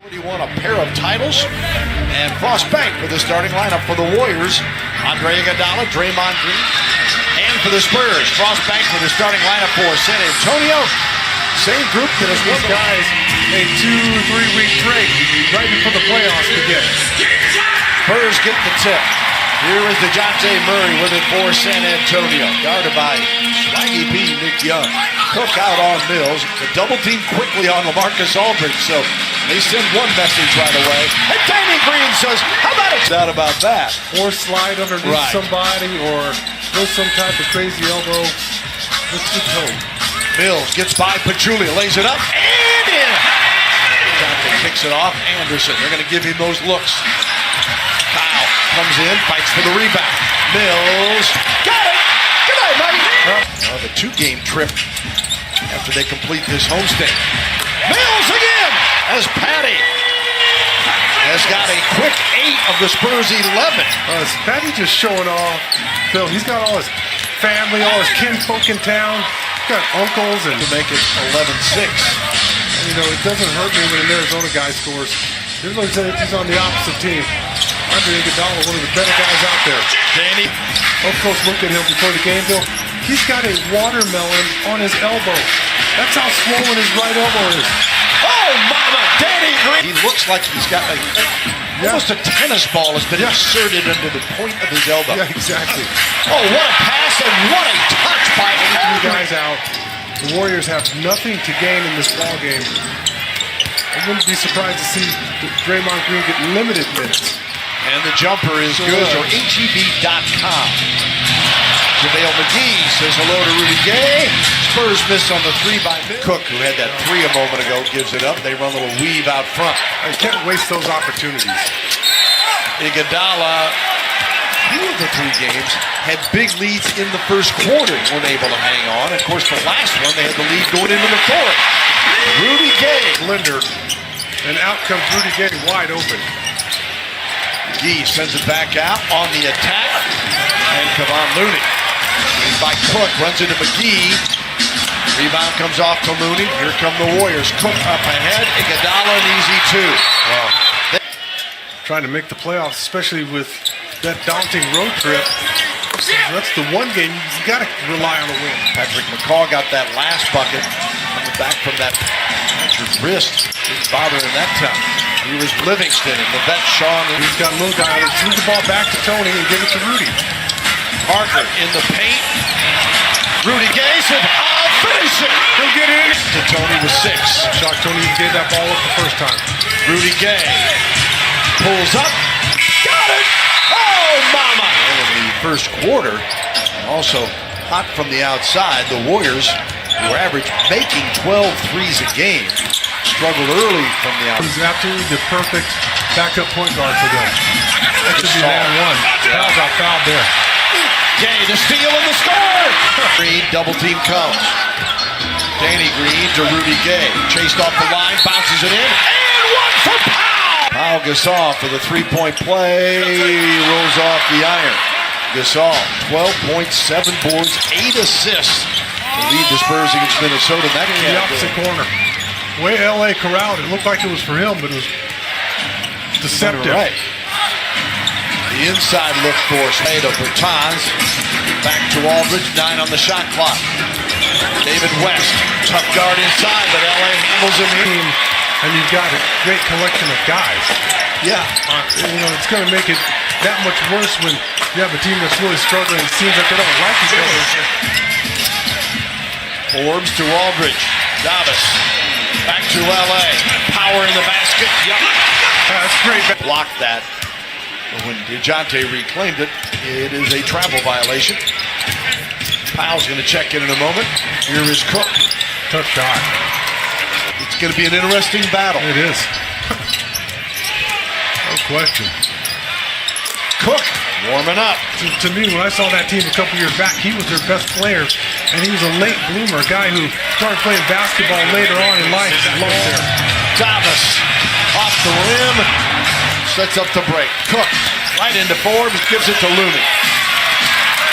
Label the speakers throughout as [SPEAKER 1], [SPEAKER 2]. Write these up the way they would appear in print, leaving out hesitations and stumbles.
[SPEAKER 1] He won a pair of titles, and Frost Bank for the starting lineup for the Warriors. Andre Iguodala, Draymond Green, and for the Spurs, Frost Bank for the starting lineup for San Antonio. Same group that has won
[SPEAKER 2] these guys a 2-3 week break right before the playoffs begin.
[SPEAKER 1] Spurs get the tip. Here is DeJounte Murray with it for San Antonio, guarded by Swaggy P. Nick Young. Cook out on Mills. The double team quickly on LaMarcus Aldridge, so they send one message right away. And Danny Green says, how about it? Doubt about that.
[SPEAKER 2] Or slide underneath somebody, or throw some type of crazy elbow. Let's get home.
[SPEAKER 1] Mills gets by Pachulia, lays it up, and in. DeJounte kicks it off. Anderson, they're going to give him those looks. Kyle comes in, fights for the rebound. Mills, got it! Good night, buddy! Well, the two-game trip after they complete this homestand. Mills again! As Patty has got a quick 8 of the Spurs 11.
[SPEAKER 2] Patty just showing off. Phil, he's got all his family, all his kinfolk in town. He's got uncles and...
[SPEAKER 1] To make it 11-6.
[SPEAKER 2] You know, it doesn't hurt me when an Arizona guy scores. It looks like he's on the opposite team. Andre Iguodala, one of the better guys out there.
[SPEAKER 1] Danny.
[SPEAKER 2] Up close look at him before the game, Bill. He's got a watermelon on his elbow. That's how swollen his right elbow is.
[SPEAKER 1] Oh, mama! Danny Green! He looks like he's got almost a tennis ball has been inserted into the point of his elbow.
[SPEAKER 2] Yeah, exactly.
[SPEAKER 1] Oh, what a pass and what a touch by
[SPEAKER 2] Two guys out. The Warriors have nothing to gain in this ball game. I wouldn't be surprised to see Draymond Green get limited minutes.
[SPEAKER 1] And the jumper is good, or HEB.com. JaVale McGee says hello to Rudy Gay. Spurs miss on the 3 by Mills. Cook, who had that 3 a moment ago, gives it up. They run a little weave out front.
[SPEAKER 2] I can't waste those opportunities.
[SPEAKER 1] Iguodala, 2 of the 3 games, had big leads in the first quarter, weren't able to hang on. Of course, the last one, they had the lead going into the fourth. Rudy Gay.
[SPEAKER 2] Linder, and out comes Rudy Gay wide open.
[SPEAKER 1] McGee sends it back out on the attack, and Kevon Looney. By Cook, runs into McGee. Rebound comes off to Looney. Here come the Warriors. Cook up ahead. Iguodala an easy 2. Wow.
[SPEAKER 2] Trying to make the playoffs, especially with that daunting road trip. That's the one game you got to rely on a win.
[SPEAKER 1] Patrick McCaw got that last bucket. Coming back from that fractured wrist. Didn't bother him that time. He was Livingston and the vet Sean.
[SPEAKER 2] He's got a little guy that threw the ball back to Tony and give it to Rudy.
[SPEAKER 1] Parker in the paint. Rudy Gay said, I'll finish it.
[SPEAKER 2] He'll get in.
[SPEAKER 1] To Tony with 6.
[SPEAKER 2] Shocked Tony gave that ball up the first time.
[SPEAKER 1] Rudy Gay pulls up. Got it. Oh, mama. And in the first quarter, also hot from the outside, the Warriors, who were average making 12 threes a game, struggled early from the outside.
[SPEAKER 2] He's absolutely the perfect backup point guard for them. That should be man 1. Foul got fouled there.
[SPEAKER 1] Gay, the steal and the score! Green, double team comes. Danny Green to Rudy Gay. Chased off the line, bounces it in, and one for Powell! Powell Gasol for the 3-point play. Rolls off the iron. Gasol, 12.7 boards, 8 assists. To lead the Spurs against Minnesota. That
[SPEAKER 2] in the opposite corner. The way LA corralled, it looked like it was for him, but it was deceptive.
[SPEAKER 1] Right. The inside look for Smeda Bertans. Back to Aldridge, 9 on the shot clock. David West, tough guard inside, but LA handles him here.
[SPEAKER 2] And you've got a great collection of guys.
[SPEAKER 1] Yeah.
[SPEAKER 2] You know, it's going to make it that much worse when you have a team that's really struggling. It seems like they don't like each other.
[SPEAKER 1] Forbes to Aldridge. Davis. Back to LA. Power in the basket. Yep.
[SPEAKER 2] That's great.
[SPEAKER 1] Blocked that. When DeJounte reclaimed it, it is a travel violation. Powell's going to check in a moment. Here is Cook.
[SPEAKER 2] Tough shot.
[SPEAKER 1] It's going to be an interesting battle.
[SPEAKER 2] It is. No question.
[SPEAKER 1] Cook warming up.
[SPEAKER 2] To me, when I saw that team a couple years back, he was their best player, and he was a late bloomer, a guy who started playing basketball later on in life.
[SPEAKER 1] Davis off the rim. Sets up the break. Cook right into Forbes, gives it to Looney.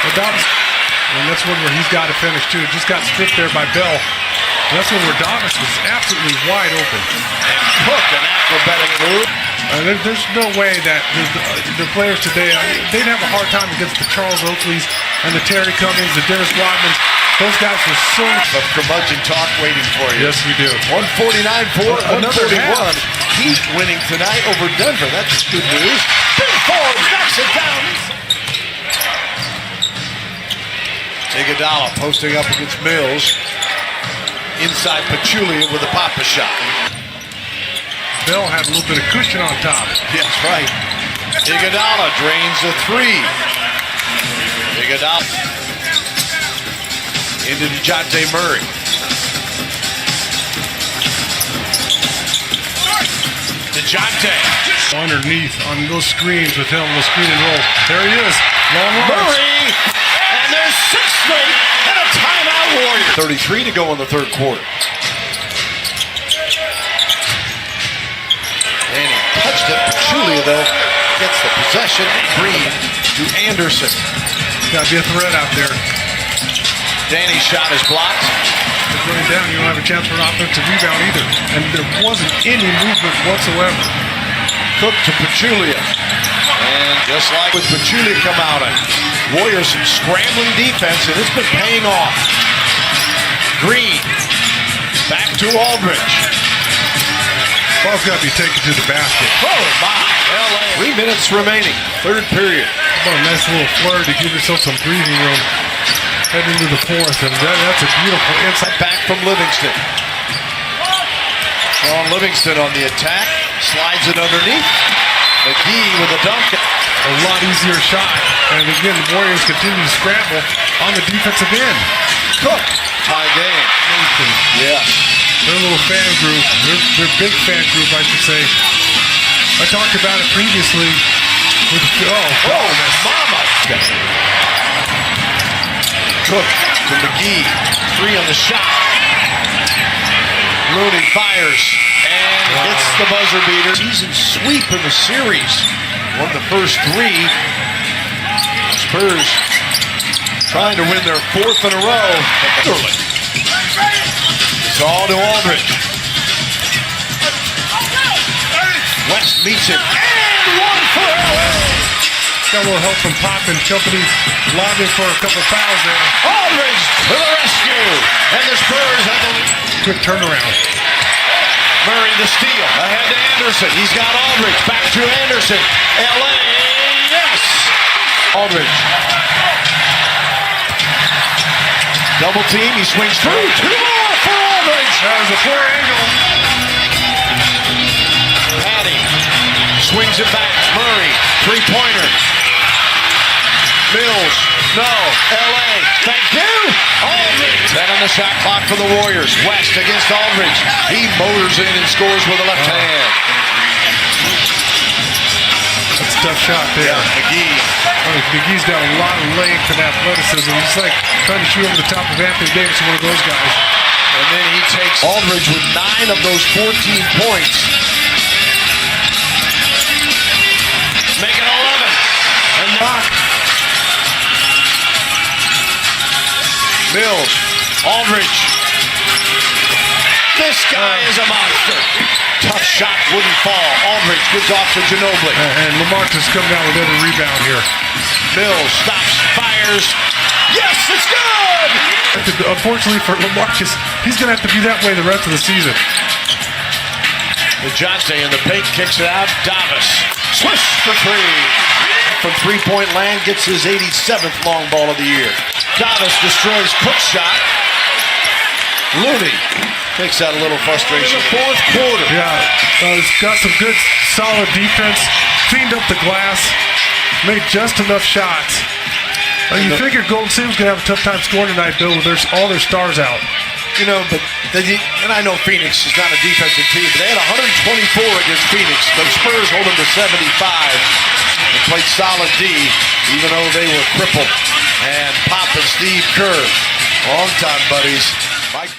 [SPEAKER 2] Well, Davis, and that's one where he's got to finish too. Just got stripped there by Bell. And that's one where Davis was absolutely wide open.
[SPEAKER 1] And Cook, an acrobatic
[SPEAKER 2] there's no way that the players today, they'd have a hard time against the Charles Oakleys and the Terry Cummings, the Dennis Rodmans. Those guys were so much.
[SPEAKER 1] But curmudgeon talk waiting for you.
[SPEAKER 2] Yes, we do.
[SPEAKER 1] 149-4, 141. Heat winning tonight over Denver. That's good news. Big Forbes knocks it down. Iguodala posting up against Mills. Inside Pachulia with a pop-up shot.
[SPEAKER 2] Bell had a little bit of cushion on top.
[SPEAKER 1] Yes, right. Iguodala drains a three. Iguodala into DeJounte Murray. DeJounte.
[SPEAKER 2] Underneath on those screens with him, the screen and roll. There he is. Long runs.
[SPEAKER 1] Murray. And there's 6 straight and a timeout Warrior. 33 to go in the third quarter. And he touched it. Pachulia, though, gets the possession. Green to Anderson.
[SPEAKER 2] Got to be a threat out there.
[SPEAKER 1] Danny's shot is blocked.
[SPEAKER 2] It's going down. You don't have a chance for an offensive rebound either. And there wasn't any movement whatsoever.
[SPEAKER 1] Cook to Pachulia. And just like with Pachulia come out, Warriors some scrambling defense, and it's been paying off. Green. Back to Aldridge.
[SPEAKER 2] Ball's got to be taken to the basket.
[SPEAKER 1] Oh, my. LA. 3 minutes remaining. Third period.
[SPEAKER 2] Oh, a nice little flurry to give yourself some breathing room. Head into the fourth, and that's a beautiful inside.
[SPEAKER 1] Back from Livingston. Sean Livingston on the attack. Slides it underneath. McGee with a dunk.
[SPEAKER 2] A lot easier shot. And again, the Warriors continue to scramble on the defensive end.
[SPEAKER 1] Cook. Tie game.
[SPEAKER 2] Nathan.
[SPEAKER 1] Yes.
[SPEAKER 2] Their little fan group, their big fan group, I should say. I talked about it previously.
[SPEAKER 1] Oh, mama. Cook to McGee. 3 on the shot. Looney fires and hits the buzzer beater. Season sweep in the series. Won the first 3. Spurs trying to win their 4th in a row. It's all to Aldridge. West meets it. And 1 for LA.
[SPEAKER 2] Got a little help from Pop and company, lobbying for a couple fouls there.
[SPEAKER 1] Aldridge to the rescue. And the Spurs have the lead.
[SPEAKER 2] Quick turnaround.
[SPEAKER 1] Murray the steal. Ahead to Anderson. He's got Aldridge. Back to Anderson. LA. Yes. Aldridge. Double team. He swings through. 2 more for Aldridge.
[SPEAKER 2] That was a poor angle.
[SPEAKER 1] Patty swings it back. Murray. 3-pointer. Mills. No. LA. Thank you. Aldridge. 10 on the shot clock for the Warriors. West against Aldridge. He motors in and scores with a left hand.
[SPEAKER 2] That's a tough shot there.
[SPEAKER 1] Yeah, McGee.
[SPEAKER 2] McGee's got a lot of length and athleticism. He's like trying to shoot over the top of Anthony Davis, one of those guys.
[SPEAKER 1] And then he takes Aldridge with 9 of those 14 points. Make it 11. And knock. Mills. Aldridge. This guy is a monster. Tough shot, wouldn't fall. Aldridge gives off to Ginobili.
[SPEAKER 2] And Lamarcus coming down with every rebound here.
[SPEAKER 1] Mills stops, fires. Yes, it's good!
[SPEAKER 2] Unfortunately for Lamarcus, he's going to have to be that way the rest of the season.
[SPEAKER 1] DeJounte in the paint kicks it out. Davis. Swish for 3. From 3-point land, gets his 87th long ball of the year. Davis destroys Cook's shot. Looney takes out a little frustration. In the fourth quarter.
[SPEAKER 2] Yeah, he's got some good, solid defense. Cleaned up the glass. Made just enough shots. You figured Golden State was going to have a tough time scoring tonight, Bill, with all their stars out.
[SPEAKER 1] You know, but and I know Phoenix is not a defensive team, but they had 124 against Phoenix. The Spurs hold them to 75 and played solid D, even though they were crippled. And Pop and Steve Kerr, long-time buddies. Mike